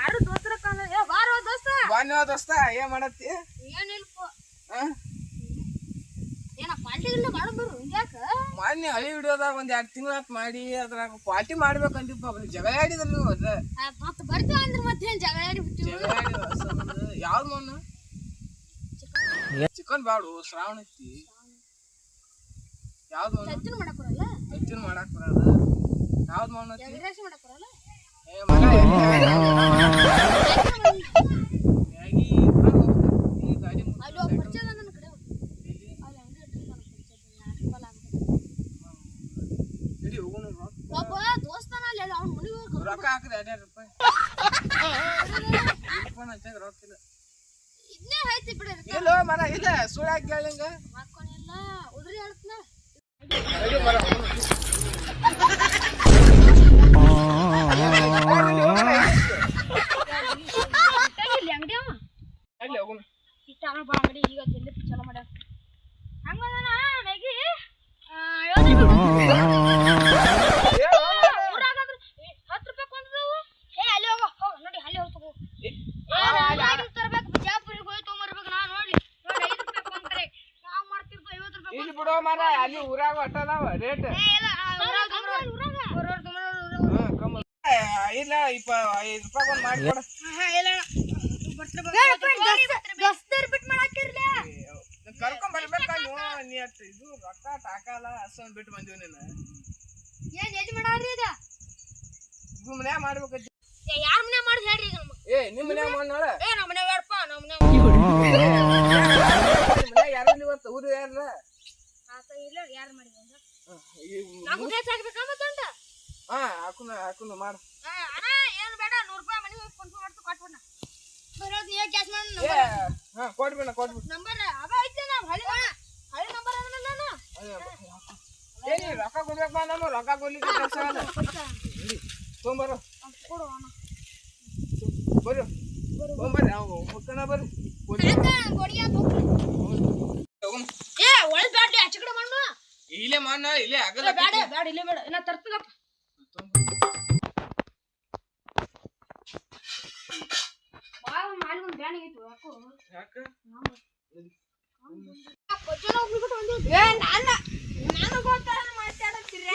ಯಾರು ದೋಸ್ತರ ಕಾಲ ಬಾರೋ ದೋಸ್ತ ಬಾನ್ಯೋ ದೋಸ್ತ ಏನ್ ಮಾಡತ್ತಿ ಏನಿಲ್ಪ ಏನ ಪಾರ್ಟಿಗೆಲ್ಲ ಮಾಡೋದ್ರು ಯಾಕ ಮಾನ್ಯ ಹಳಿ ವಿಡಿಯೋದಾಗ ಒಂದ್ 2 ತಿಂಗಳ ಮಾಡಿ ಅದ್ರಾಗ ಪಾರ್ಟಿ ಮಾಡ್ಬೇಕಂದಿಪ್ಪ ಜಗಳ ಆಡಿದ್ರಿ ನೀವು ಅದ ಮತ್ತ ಬರ್ತೀವಿ ಅಂದ್ರೆ ಮತ್ತೆ ಜಗಳ ಆಡಿ ಬಿಟ್ಟಿವಿ ಯಾವ್ದು ಮಣ್ಣು ಚಿಕನ್ ಬಾಡು ಶ್ರಾವಣ ಐತಿ ಯಾವ್ದು ಚಚ್ಚಿನ ಮಾಡಕ್ ಬರಲ್ಲ ಹೆಚ್ಚಿನ ಮಾಡಕ್ ಬರಲ್ಲ ಯಾವ್ದು ಮಣ್ಣು ಎಗ್ರೆಸ್ ಮಾಡಕ್ ಬರಲ್ಲ ಏ ಮಗ ಅಲ್ಲಿ ಒಬ್ಬ ಪರಿಚಯ ನನ್ನ ಕಡೆ ಅಲ್ಲಿ ಅಂಗಡಿ ಇಟ್ಟಿರ್ತಾನ ನಡಿ ಹೋಗೋಣ ಒಬ್ಬ ದೋಸ್ತನ ಅಲ್ಲಿ ಅವ್ನ ಮನೆಗೆ ಹೋಗಿ ರೊಕ್ಕ ಹಾಕಿದೆ 2,000 ರೂಪಾಯಿ ರೊಕ್ಕ ಇಲ್ಲ ಇದನ್ನೇ ಐತಿ ಬಿಡ ಇಲ್ಲ ಮರ ಇಲ್ಲ ಸುಳ್ಳು ಹಾಕಿ ಕೇಳಿಂಗ ಹಾಕೊಂಡಿಲ್ಲ ಉದ್ರಿ ಹೇಳ್ತನ ಅಲ್ಲಿ ಹೋಗೋಣ ಇಷ್ಟ ಬಾ ಅಂಗಡಿ ಈಗ ಜಲ್ದಿ ಚಲೋ ಮಾಡ್ಯಾರ ಹಂಗದನ ಮ್ಯಾಗಿ 10 ರೂಪಾಯಿ ಕೊಂದವು ಏ ಅಲ್ಲಿ ಹೋಗೋ ನೋಡಿ ಅಲ್ಲಿ ಹೋಗ್ತಗೋ ತರ್ಬೇಕು ಬಿಜಾಪುರಿಗೆ ಹೋಗಿ ತೊಗೊಂಬರ್ಬೇಕು ನಾ ನೋಡಿ 5 ರೂಪಾಯಿ ಕೊಂತಾರೆ ನಾವು ಮಾಡ್ತಿರ್ತೀವಿ 50 ರೂಪಾಯಿ ಇಲ್ಲಿ ಬಿಡೋ ಮರ ಅಲ್ಲಿ ಊರಾಗ ಅಟ್ಟದಾವ ರೇಟ್ ಇಲ್ಲ 5 ರೂಪಾಯಿ ಒಂದು ಮಾಡಿ ಕೊಡ ಕರ್ಕೊಂಡ್ ಬರ್ಬೇಕ ನೀ ಅಷ್ಟು ಇದು ರೊಕ್ಕ ತಾಕಲ್ಲ ಅಷ್ಟೊಂದು ಬಿಟ್ಟು ಬಂದಿವ್ ನೀನು ಏನ್ ಎಲ್ಲಿ ಮಾಡಾರಿ ಇದು ಮನ್ಯಾಗ ಮಾಡ್ಬೇಕೈತಿ ಯಾರ ಮನೆ ಮಾಡಿ ಹೇಳ್ರಿ ಈಗ ನಮಗೆ ಏ ನಿಮ್ಮ ಮನ್ಯಾಗ ಮಾಡೋಣ ಏ ನಮ್ಮ ಮನೆ ಬೇಡಪ್ಪ ನಮ್ಮ ಮನೆ ಯಾರು ಇವತ್ತು ಊರು ಯಾರ ಆತ ಇಲ್ಲ ಯಾರು ಮಾಡಿದ ನಾವು ಡ್ರೆಸ್ ಹಾಕ್ಬೇಕಾ ಮತ್ತೊಂಡ ಹಾಕುನ ಮಾಡು ಅಣ್ಣ ಏನು ಬೇಡ 100 ರೂಪಾಯಿ ಮನೆಗೆ ಹೋಗಿ ಫೋನ್ ಮಾಡ್ತು ಕೊಟ್ಬಿಡ ಬರೋದು ನೀವೇ ಕ್ಯಾಶ್ ಮಾಡಿ ಕೊಟ್ಬಿಡ ನಂಬರ್ ಅವ ಐತೆ ನಾವು ಹಳಿ ನಂಬರ್ ಅದನ್ನ ನಾನು ಏನಿ ರೊಕ್ಕ ಕೊಡ್ಬೇಕು ನಮ್ಮ ರೊಕ್ಕ ಕೊಡ್ಲಿಕ್ಕೆ ಕೆಲಸ ಅಲ್ಲ ತೊಂಬರು ಕೊಡು ಅಣ್ಣ ಬರ್ರಿ ತೊಂಬರ್ರಿ ಅವು ಮುಕ್ಕನ ಬರ್ರಿ ಏ ಒಳ್ಳೆ ಬ್ಯಾಡ್ಲಿ ಆಚೆ ಕಡೆ ಮಣ್ಣು ಇಲ್ಲೇ ಮಣ್ಣು ಇಲ್ಲೇ ಆಗಲ್ಲ ಬೇಡ ಇಲ್ಲೇ ಬೇಡ ನಾ ತರ್ತೀನಪ್ಪ ಬಾಳ ಮಾಡಿ ಒಂದು ಬ್ಯಾನ್ ಆಗಿತ್ತು ಯಾಕೋ ನಾನು ಗೊತ್ತಾರ ಮಾತಾಡ್ತೀರಿ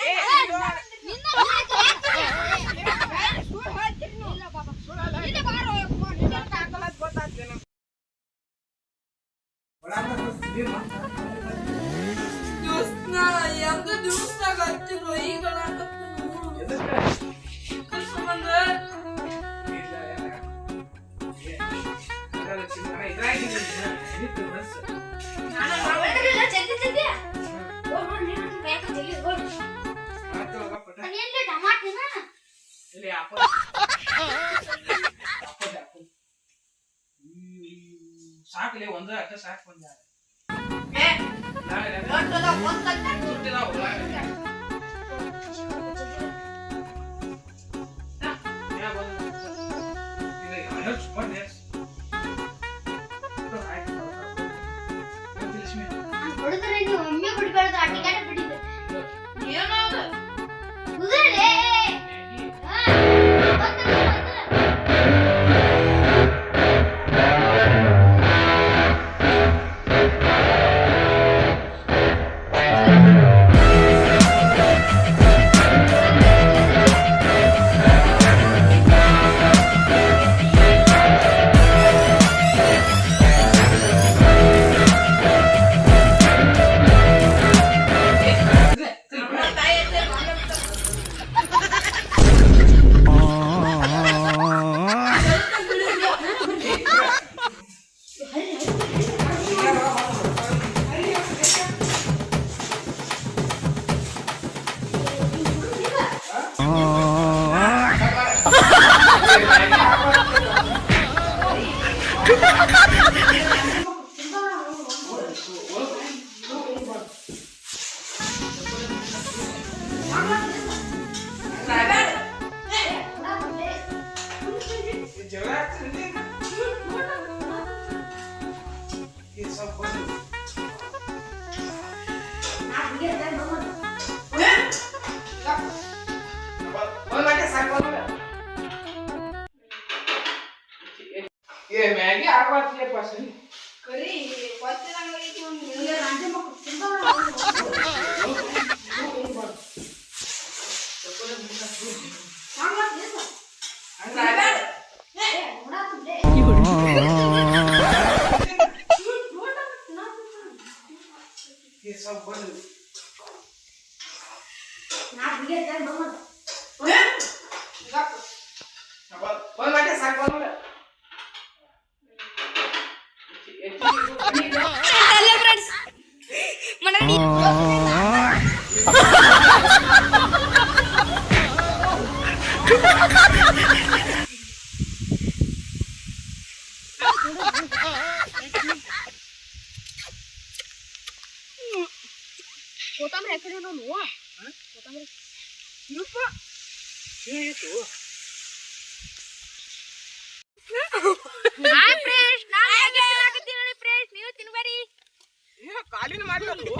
ಸಾಕಲೆ ಒಂದ ಅಟ್ಟ ಸಾಕು ಬಂದ ಹೊಡೆದ್ರೆ ನೀವು ಒಮ್ಮೆ ಬಿಡ್ಬಾರ್ದು ಆ ಟಿಕೆಟ್ ಬಿಟ್ಟಿದ್ದೆ ಏನಾದ್ರು ಕುದುರೆ ಏ ಮ್ಯಾಗಿ ಆಗ್ಬಾರ್ದಿಯಪ್ಪ ಸರಿ ಕರಿ ಕೊತ್ತಿರಂಗೈತಿ ಒಂದು ಹಿಂಗೆ ರಾಂಜೆ ಮಕ್ಕಳು ತಿಂದವ ಕೊತ್ತಂಬರಿ ಯಾಕಡೆ ನಾವು ಕೊತ್ತಂಬರಿ ಹಾಯ್ ಫ್ರೆಂಡ್ಸ್ ನಾನು ಹೇಗೆ ತಿನ್ನಕತ್ತೀನಿ ನೋಡಿ ಫ್ರೆಂಡ್ಸ್ ನೀವು ತಿನ್ಬೇಡಿ ಕಾಲಿನ ಮಾಡ್ಬೇಕು